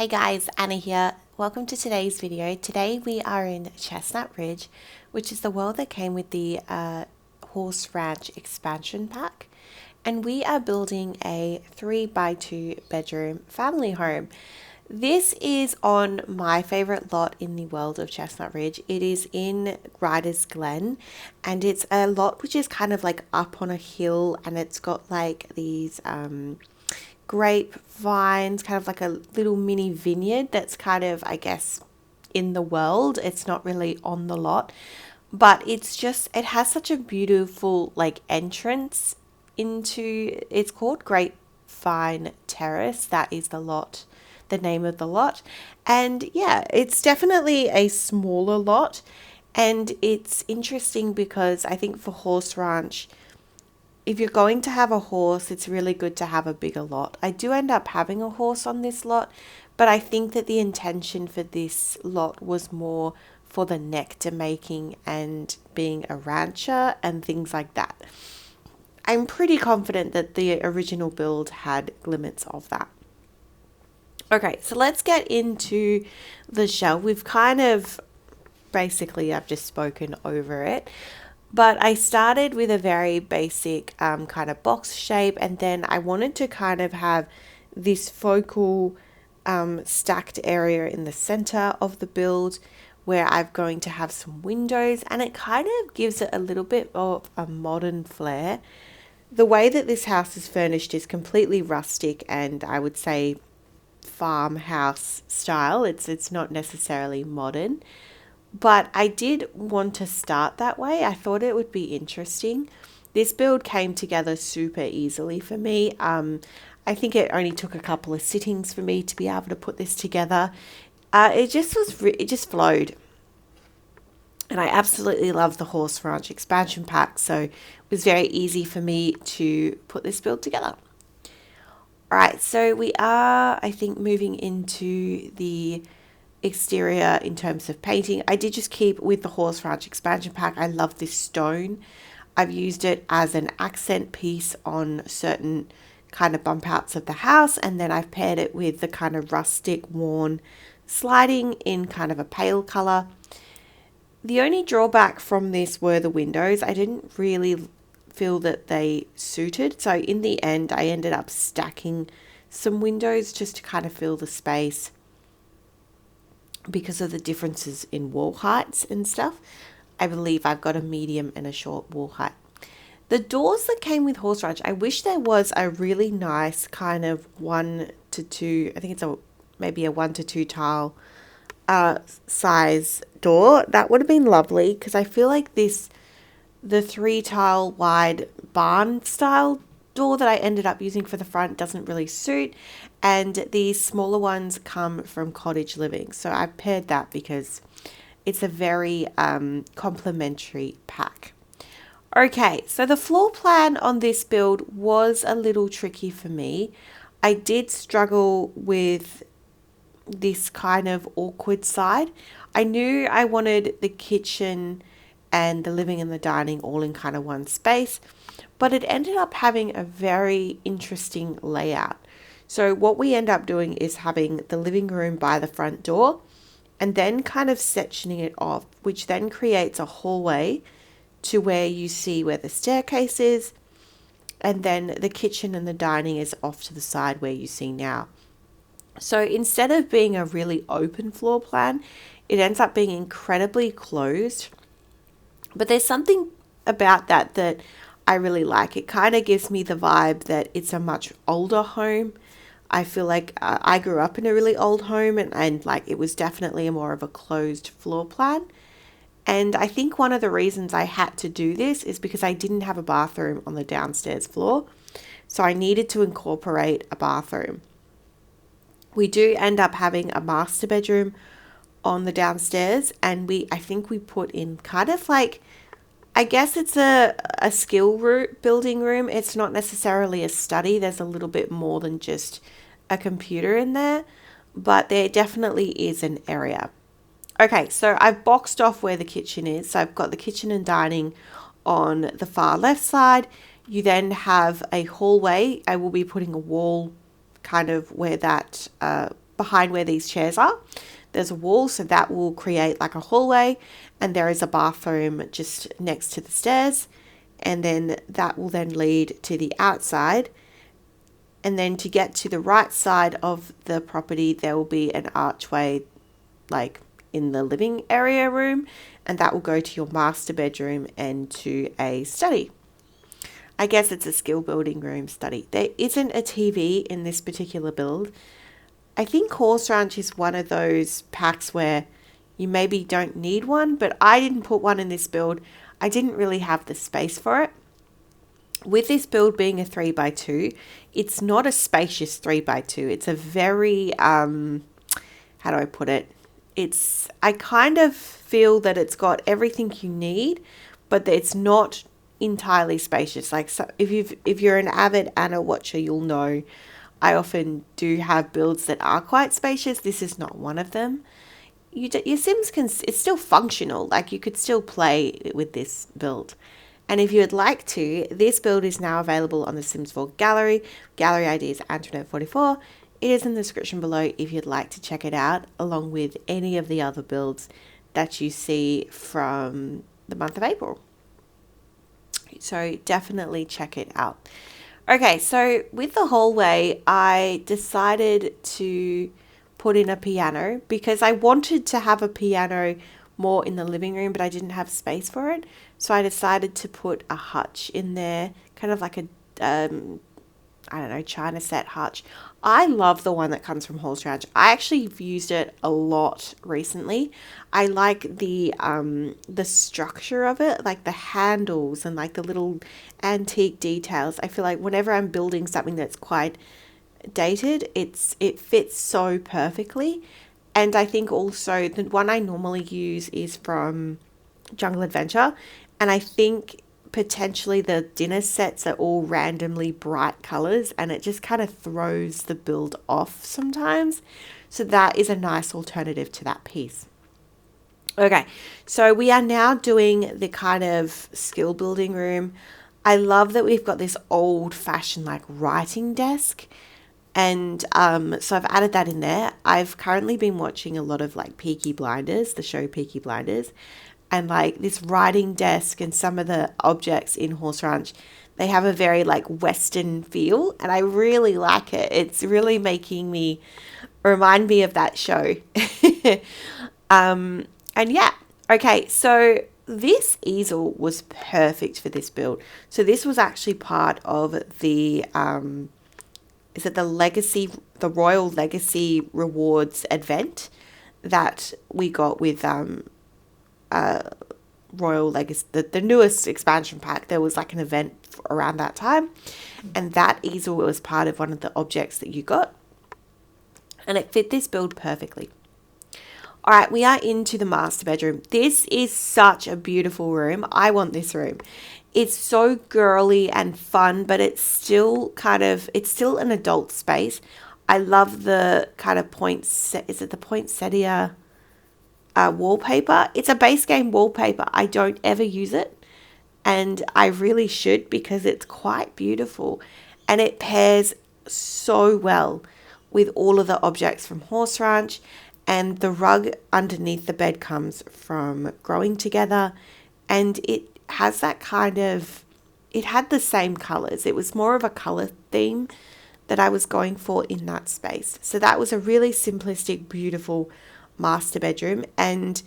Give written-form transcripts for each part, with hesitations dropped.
Hey guys, Anna here. Welcome to today's video. Today we are in Chestnut Ridge, which is the world that came with the Horse Ranch expansion pack. And we are building a 3x2 bedroom family home. This is on my favorite lot in the world of Chestnut Ridge. It is in Riders Glen, and it's a lot which is kind of like up on a hill, and it's got like these grapevines, kind of like a little mini vineyard that's kind of, I guess, in the world. It's not really on the lot, but it's just, it has such a beautiful like entrance into, it's called Grapevine Terrace. That is the lot, the name of the lot. And yeah, it's definitely a smaller lot. And it's interesting because I think for horse ranch, if you're going to have a horse, it's really good to have a bigger lot. I do end up having a horse on this lot, but I think that the intention for this lot was more for the nectar making and being a rancher and things like that. I'm pretty confident that the original build had glimmers of that. Okay, so let's get into the shell. We've kind of, basically, I've just spoken over it. But I started with a very basic kind of box shape, and then I wanted to kind of have this focal stacked area in the center of the build where I'm going to have some windows, and it kind of gives it a little bit of a modern flair. The way that this house is furnished is completely rustic, and I would say farmhouse style. It's not necessarily modern. But I did want to start that way. I thought it would be interesting. This build came together super easily for me. I think it only took a couple of sittings for me to be able to put this together. It just flowed. And I absolutely love the Horse Ranch expansion pack, so it was very easy for me to put this build together. All right, so we are, I think, moving into the exterior in terms of painting. I did just keep with the Horse Ranch expansion pack. I love this stone. I've used it as an accent piece on certain kind of bump outs of the house, and then I've paired it with the kind of rustic worn sliding in kind of a pale color. The only drawback from this were the windows. I didn't really feel that they suited, so in the end I ended up stacking some windows just to kind of fill the space because of the differences in wall heights and stuff. I believe I've got a medium and a short wall height. The doors that came with Horse Ranch, I wish there was a really nice kind of 1 to 2, I think it's maybe a 1 to 2 tile size door. That would have been lovely, because I feel like the 3 tile wide barn style door that I ended up using for the front doesn't really suit, and these smaller ones come from Cottage Living, so I paired that because it's a very complementary pack. Okay, so the floor plan on this build was a little tricky for me. I did struggle with this kind of awkward side. I knew I wanted the kitchen and the living and the dining all in kind of one space, but it ended up having a very interesting layout. So what we end up doing is having the living room by the front door and then kind of sectioning it off, which then creates a hallway to where you see where the staircase is, and then the kitchen and the dining is off to the side where you see now. So instead of being a really open floor plan, it ends up being incredibly closed. But there's something about that I really like. It kind of gives me the vibe that it's a much older home. I feel like I grew up in a really old home, and like it was definitely more of a closed floor plan. And I think one of the reasons I had to do this is because I didn't have a bathroom on the downstairs floor. So I needed to incorporate a bathroom. We do end up having a master bedroom on the downstairs, and I think we put in kind of like, I guess it's a building room. It's not necessarily a study. There's a little bit more than just a computer in there, but there definitely is an area. Okay, so I've boxed off where the kitchen is. So I've got the kitchen and dining on the far left side. You then have a hallway. I will be putting a wall kind of where that behind where these chairs are, there's a wall, so that will create like a hallway, and there is a bathroom just next to the stairs, and then that will then lead to the outside. And then to get to the right side of the property, there will be an archway like in the living area room, and that will go to your master bedroom and to a study. I guess it's a skill building room study. There isn't a TV in this particular build. I think Horse Ranch is one of those packs where you maybe don't need one, but I didn't put one in this build. I didn't really have the space for it. With this build being a 3x2, it's not a spacious 3x2. It's a very, how do I put it? I kind of feel that it's got everything you need, but it's not entirely spacious. Like, so if you're an avid Anna watcher, you'll know I often do have builds that are quite spacious. This is not one of them. Your Sims it's still functional. Like, you could still play with this build. And if you would like to, this build is now available on the Sims 4 gallery. Gallery ID is Antoinette44. It is in the description below if you'd like to check it out, along with any of the other builds that you see from the month of April. So definitely check it out. Okay, so with the hallway, I decided to put in a piano because I wanted to have a piano more in the living room, but I didn't have space for it. So I decided to put a hutch in there, kind of like a, I don't know, China set hutch. I love the one that comes from Horse Ranch. I actually have used it a lot recently. I like the structure of it, like the handles and like the little antique details. I feel like whenever I'm building something that's quite dated, it fits so perfectly. And I think also the one I normally use is from Jungle Adventure, and I think potentially the dinner sets are all randomly bright colors, and it just kind of throws the build off sometimes. So that is a nice alternative to that piece. Okay, so we are now doing the kind of skill building room. I love that we've got this old fashioned like writing desk. And so I've added that in there. I've currently been watching a lot of like Peaky Blinders, the show Peaky Blinders. And like this writing desk and some of the objects in Horse Ranch, they have a very like Western feel. And I really like it. It's really making me remind me of that show. And yeah, okay, so this easel was perfect for this build. So this was actually part of the... is it the Royal Legacy Rewards event that we got with Royal Legacy, the newest expansion pack? There was like an event around that time, and that easel was part of one of the objects that you got, and it fit this build perfectly. All right, we are into the master bedroom. This is such a beautiful room. I want this room. It's so girly and fun, but it's still an adult space. I love the kind of is it the poinsettia wallpaper? It's a base game wallpaper. I don't ever use it, and I really should because it's quite beautiful, and it pairs so well with all of the objects from Horse Ranch, and the rug underneath the bed comes from Growing Together, and it has that kind of, it had the same colors. It was more of a color theme that I was going for in that space. So that was a really simplistic, beautiful master bedroom. And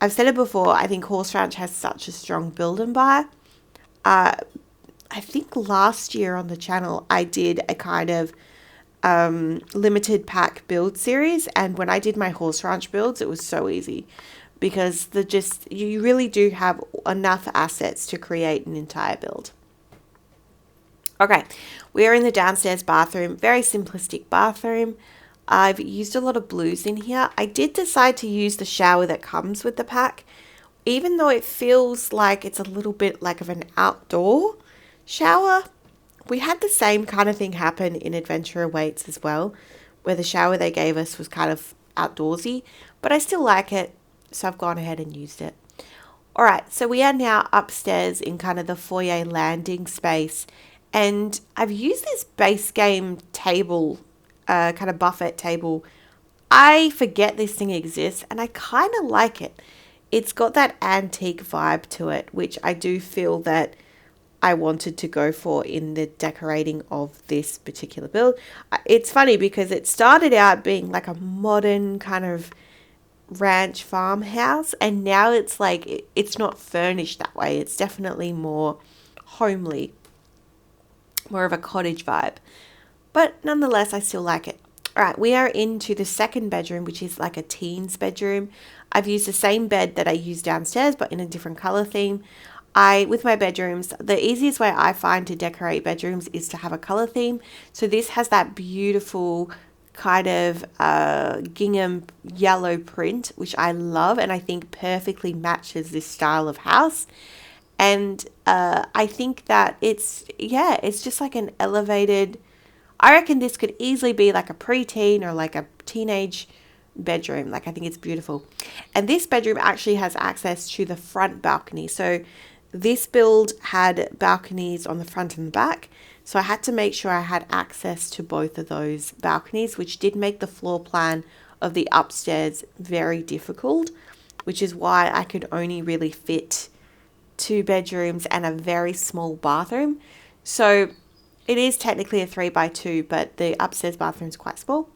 I've said it before, I think Horse Ranch has such a strong build and buy. I think last year on the channel, I did a kind of limited pack build series. And when I did my Horse Ranch builds, it was so easy, because you really do have enough assets to create an entire build. Okay, we are in the downstairs bathroom, very simplistic bathroom. I've used a lot of blues in here. I did decide to use the shower that comes with the pack, even though it feels like it's a little bit like of an outdoor shower. We had the same kind of thing happen in Adventure Awaits as well, where the shower they gave us was kind of outdoorsy, but I still like it. So I've gone ahead and used it. All right, so we are now upstairs in kind of the foyer landing space. And I've used this base game table, kind of buffet table, I forget this thing exists and I kind of like it. It's got that antique vibe to it, which I do feel that I wanted to go for in the decorating of this particular build. It's funny because it started out being like a modern kind of ranch farmhouse, and now it's like it's not furnished that way. It's definitely more homely, more of a cottage vibe. But nonetheless, I still like it. All right, we are into the second bedroom, which is like a teen's bedroom. I've used the same bed that I used downstairs, but in a different color theme. With my bedrooms, the easiest way I find to decorate bedrooms is to have a color theme. So this has that beautiful kind of gingham yellow print, which I love and I think perfectly matches this style of house. And I think that it's just like an elevated. I reckon this could easily be like a preteen or like a teenage bedroom. Like, I think it's beautiful. And this bedroom actually has access to the front balcony. So this build had balconies on the front and the back. So I had to make sure I had access to both of those balconies, which did make the floor plan of the upstairs very difficult, which is why I could only really fit 2 bedrooms and a very small bathroom. So it is technically a 3x2, but the upstairs bathroom is quite small.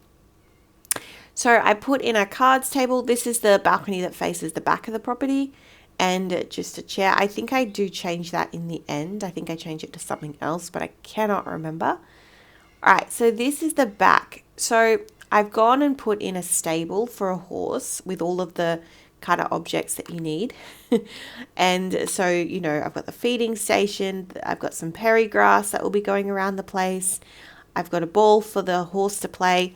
So I put in a cards table. This is the balcony that faces the back of the property, and just a chair. I think I do change that in the end. I think I change it to something else, but I cannot remember. All right, so this is the back. So I've gone and put in a stable for a horse with all of the kind of objects that you need. And so, I've got the feeding station. I've got some peri grass that will be going around the place. I've got a ball for the horse to play.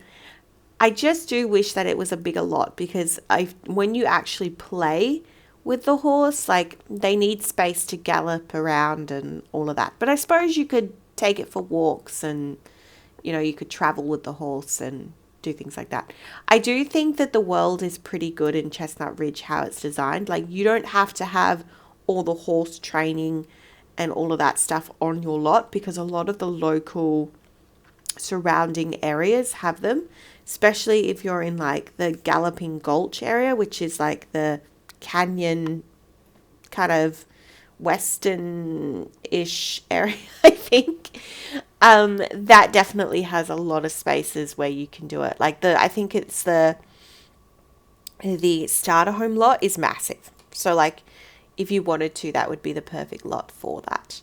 I just do wish that it was a bigger lot, because when you actually play with the horse, like, they need space to gallop around and all of that. But I suppose you could take it for walks and, you could travel with the horse and do things like that. I do think that the world is pretty good in Chestnut Ridge, how it's designed. Like, you don't have to have all the horse training and all of that stuff on your lot, because a lot of the local surrounding areas have them, especially if you're in like the Galloping Gulch area, which is like the canyon kind of western-ish area, I think. That definitely has a lot of spaces where you can do it. Like, I think it's the starter home lot is massive. So like, if you wanted to, that would be the perfect lot for that.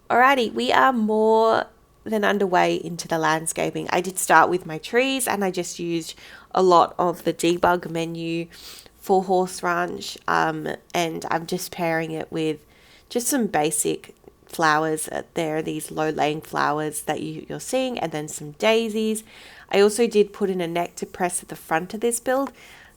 Alrighty, we are more than underway into the landscaping. I did start with my trees, and I just used a lot of the debug menu for Horse Ranch, and I'm just pairing it with just some basic flowers. There are these low-laying flowers that you're seeing, and then some daisies. I also did put in a nectar press at the front of this build,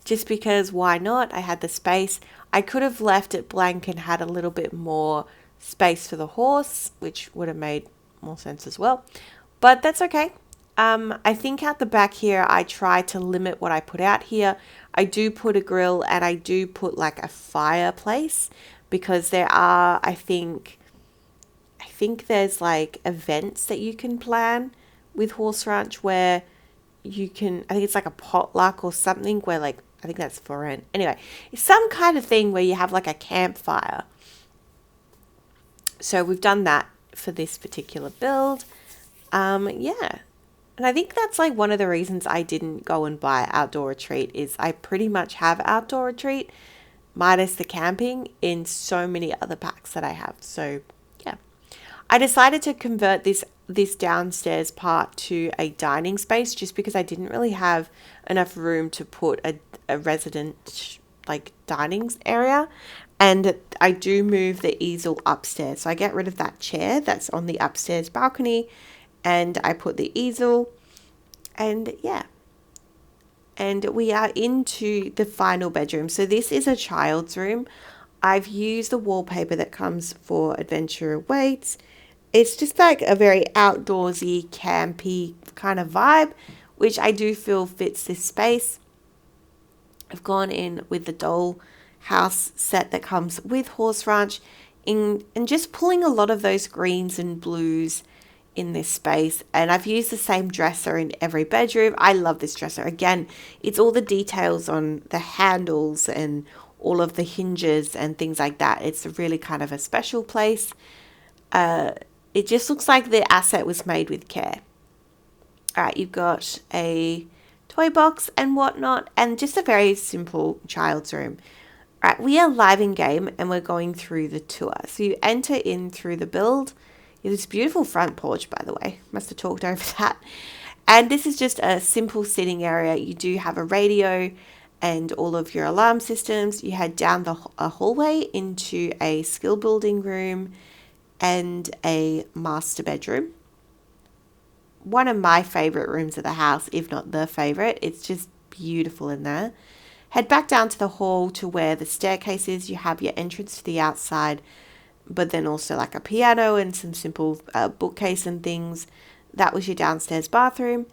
just because why not? I had the space. I could have left it blank and had a little bit more space for the horse, which would have made more sense as well, but that's okay. I think at the back here, I try to limit what I put out here. I do put a grill, and I do put like a fireplace, because there are, I think there's like events that you can plan with Horse Ranch where you can, I think it's like a potluck or something where, like, I think that's for rent. Anyway, it's some kind of thing where you have like a campfire. So we've done that for this particular build. Yeah. And I think that's like one of the reasons I didn't go and buy Outdoor Retreat, is I pretty much have Outdoor Retreat minus the camping in so many other packs that I have. So yeah, I decided to convert this downstairs part to a dining space, just because I didn't really have enough room to put a resident like dining area. And I do move the easel upstairs. So I get rid of that chair that's on the upstairs balcony, and I put the easel, and yeah. And we are into the final bedroom. So this is a child's room. I've used the wallpaper that comes for Adventure Awaits. It's just like a very outdoorsy, campy kind of vibe, which I do feel fits this space. I've gone in with the doll house set that comes with Horse Ranch, and just pulling a lot of those greens and blues in this space, and I've used the same dresser in every bedroom. I love this dresser. Again, it's all the details on the handles and all of the hinges and things like that. It's really kind of a special place. It just looks like the asset was made with care. All right, you've got a toy box and whatnot, and just a very simple child's room. All right, we are live in game and we're going through the tour. So you enter in through the build. You have this beautiful front porch, by the way. Must have talked over that. And this is just a simple sitting area. You do have a radio and all of your alarm systems. You head down the hallway into a skill building room and a master bedroom. One of my favorite rooms of the house, if not the favorite. It's just beautiful in there. Head back down to the hall to where the staircase is. You have your entrance to the outside, but then also like a piano and some simple bookcase and things. That was your downstairs bathroom.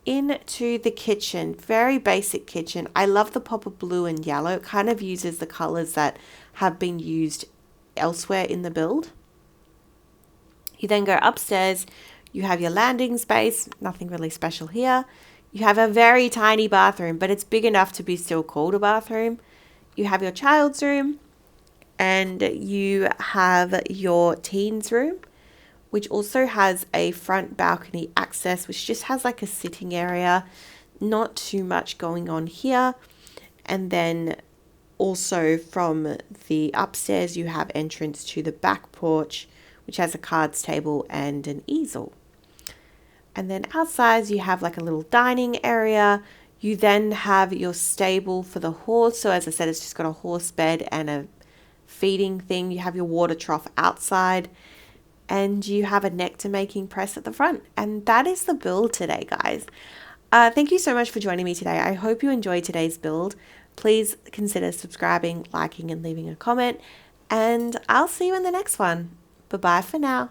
Into the kitchen, very basic kitchen. I love the pop of blue and yellow. It kind of uses the colors that have been used elsewhere in the build. You then go upstairs. You have your landing space, nothing really special here. You have a very tiny bathroom, but it's big enough to be still called a bathroom. You have your child's room, and you have your teens room, which also has a front balcony access, which just has like a sitting area, not too much going on here. And then also from the upstairs, you have entrance to the back porch, which has a cards table and an easel. And then outside you have like a little dining area. You then have your stable for the horse. So as I said, it's just got a horse bed and a feeding thing. You have your water trough outside, and you have a nectar making press at the front. And that is the build today, guys. Thank you so much for joining me today. I hope you enjoyed today's build. Please consider subscribing, liking, and leaving a comment. And I'll see you in the next one. Bye-bye for now.